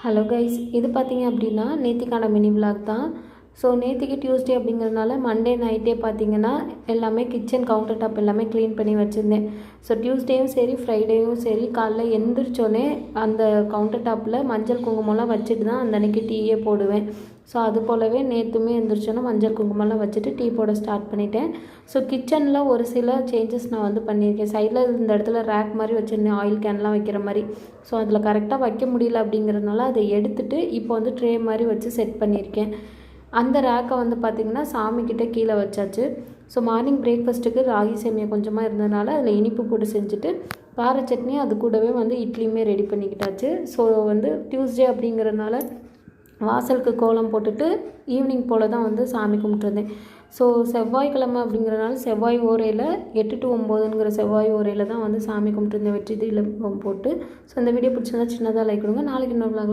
Hello guys, இது பார்த்தீங்க அப்படின்னா நேத்திக்கான மினி விலாக் தான். ஸோ நேத்திக்கு டியூஸ்டே அப்படிங்கிறதுனால மண்டே நைட்டே பார்த்தீங்கன்னா எல்லாமே கிச்சன் கவுண்டர் டாப் எல்லாமே க்ளீன் பண்ணி வச்சுருந்தேன். ஸோ டியூஸ்டேயும் சரி ஃப்ரைடேயும் சரி காலைல எழுந்திரிச்சோன்னே அந்த கவுண்டர் டாப்பில் மஞ்சள் குங்குமம்லாம் வச்சுட்டு தான் அந்த அன்றைக்கி டீயே போடுவேன். ஸோ அது போலவே நேற்றுமே எழுந்திரிச்சோன்னா மஞ்சள் குங்குமம்லாம் வச்சுட்டு டீ போட ஸ்டார்ட் பண்ணிட்டேன். ஸோ கிச்சனில் ஒரு சில சேஞ்சஸ் நான் வந்து பண்ணியிருக்கேன். சைடில் இந்த இடத்துல ரேக் மாதிரி வச்சுருந்தேன், ஆயில் கேன்லாம் வைக்கிற மாதிரி. ஸோ அதில் கரெக்டாக வைக்க முடியல அப்படிங்கிறதுனால அதை எடுத்துகிட்டு இப்போ வந்து ட்ரே மாதிரி வச்சு செட் பண்ணியிருக்கேன். அந்த ரேக்கை வந்து பார்த்திங்கன்னா சாமிக்கிட்ட கீழே வச்சாச்சு. ஸோ மார்னிங் பிரேக்ஃபாஸ்ட்டுக்கு ராகி சேமியா கொஞ்சமாக இருந்ததுனால அதில் இனிப்பு போட்டு செஞ்சுட்டு கார சட்னி அது கூடவே வந்து இட்லியுமே ரெடி பண்ணிக்கிட்டாச்சு. ஸோ வந்து டியூஸ்டே அப்படிங்கிறதுனால வாசலுக்கு கோலம் போட்டுட்டு ஈவினிங் போல் தான் வந்து சாமி கும்பிட்டுருந்தேன். ஸோ செவ்வாய்க்கிழமை அப்படிங்கிறனால செவ்வாய் ஓரையில் 8 to 9ங்கிற செவ்வாய் ஓரையில் தான் வந்து சாமி கும்பிட்டுருந்தேன் வெற்றி தீபம் போட்டு. ஸோ இந்த வீடியோ பிடிச்சிருந்தா சின்னதாக லைக் கொடுங்க. நாளைக்கு இன்னொரு vlog